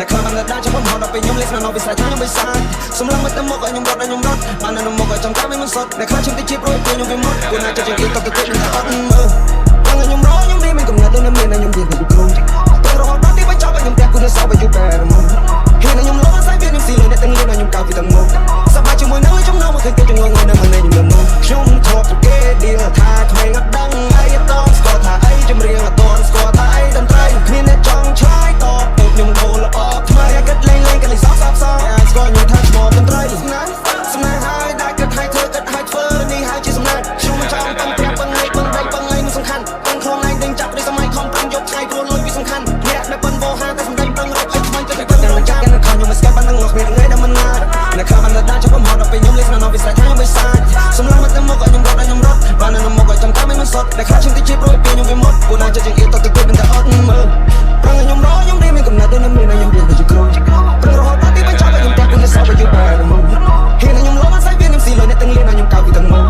អ្នកខ្លះបានដាច់ចាំខ្ញុំហត់ដល់ពេលខ្ញុំលេសនៅវិស័យថាខ្ញុំមិនសាច់សម្រាប់មកទៅមកឲ្យខ្ញុំរត់បាននៅមកឲ្យចំការមិនសុទ្ធអ្នកខ្លះជិះទៅជាប្រួយពេលខ្ញុំវាមកគួរណាចិត្តជាងគេតទៅទៀតនឹងតែអត់មើលបងខ្ញុំរខ្ញុំនេះមិនកំណត់ដូចនៅមានខ្ញុំទៀតពីគ្រូទៅរហូតដល់ទីបញ្ចប់ឲ្យខ្ញុំតែគូនឹងសោបឲ្យយូរបែរមកហេតុខ្ញុំលោសាយវាខ្ញុំស៊ីលើអ្នកទាំងលៀនឲ្យខ្ញុំកៅពីទាំងមុខសប្បាយជាមួយនឹងចំណងមកឃើញគេចងងនៅមិនខ្ញុំលើមកខ្ញុំធ្លាប់ទៅគេឌីលថាថ្មីអត់ដឹងអីអត់តស្គាល់ថាអីចម្រៀងអត់តស្គាល់ថាអីតន្ត្រីគ្មានអ្នកចង់ឆ្លើយតបទៅខ្ញុំគោលល្អថ្មីគិតលេងក៏លេងសោកស្គាល់ខ្ញុំថាឈ្មោះតន្ត្រីសំណាស់ហើយដែលគិតឲ្យធ្វើនេះហើយជាសំណាក់ខ្ញុំមិនចង់តាំងប្រាក់បង្ងាយបង្ដីបង្ងាយមិនសំខាន់ទាំងខ្លួនឯងទាំងចាប់ដូចសម័យខំតាំងយកថ្ងៃព្រោះលុយវាសំខាន់អ្នកដែលប៉ុនវោហាតែសំដីដឹងរកឲ្យថ្មីទៅតែកាន់ចាក់កាន់ខំខ្ញុំមិនស្គាល់បាននឹងងក់មានថ្ងៃដែលមិនងាយអ្នកខ្លះបានដាច់ចាំខ្ញុំហត់ដល់ពេលខ្ញុំលេសនៅវិស័យថាខ្ញុំមិនសាច់សម្រាប់មកទៅមកឲ្យខ្ញុំរត់បាននៅមកឲ្យចំការមិនសុទ្ធអ្នកខ្លះជិះទៅជាប្រួយពេលខ្ញុំវាមកគួរណាចិត្តជាងអៀតទៅទៀតមិនតែអត់មើលប្រឹងខ្ញុំរខ្ញុំនេះមានកំណត់ដូចនៅមានខ្ញុំទៀតទៅជាគ្រូប្រឹងរហូតដល់ទីបញ្ចប់ឲ្យខ្ញុំតែគូនឹងសោបឲ្យយូរបែរមកហេតុខ្ញុំលោសាយវាខ្ញុំស៊ីលើអ្នកទាំងលៀនឲ្យខ្ញុំកៅពីទាំងមុខ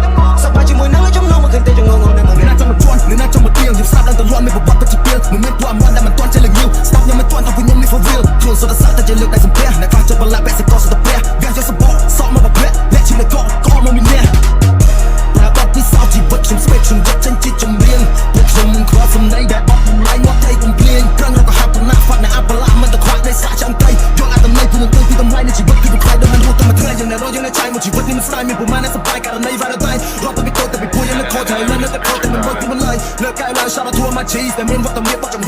សប្បាយជាមួយនឹងចំណងមកឃើញតែចងងនៅមកណាចាំមកជន់នៅណាចាំមកទៀងខ្ញុំស្ដាប់ដល់ទលាន់មានបបត្តិជាពីលមិនមានពួកអមដែលមិនទាន់ចេះលងយូស្ដាប់ខ្ញុំមិនទាន់ដល់ខ្ញុំនេះ for real ខ្លួនសុទ្ធសាធតែជាលើកដៃសំភះអ្នកខ្លះចាប់បន្លាក់បែកសកលសុទ្ធព្រះវាយកសបកសក់មកបប្រាក់អ្នកជាអ្នកកមកមានអ្នកតែបាត់ពីសោជីវិតខ្ញុំស្វេតខ្ញុំយកចេញជាចម្រៀងពួកខ្ញុំមិនខ្វល់សំដីដែលអត់តម្លៃមកថៃកំភ្លៀងប្រឹងរកហាប់ទៅណាហ្វាត់អ្នកអបឡាមិនទៅខ្វាក់នៃសាចាំត្រីយកអត្តន័យពីនឹងទៅពីតម្លៃនៃជីវិតគឺខ្លាយដល់មិនរស់តែមួយថ្ងៃយ៉ាងណារកយ៉ាងណាឆៃមួយជីវិតនេះមិនស្ដាយមានប្រមាណអ្នកសប្បាយករណីវ៉ារ៉ាតៃរត់ទៅពីកោតទៅពីពួកយ៉ាងនៅខោថៃនៅតែខោតែមិនមកពីមិនឡើយលើកកែឡើងសារធัวមកជីតែមានវត្តមានបោះចំ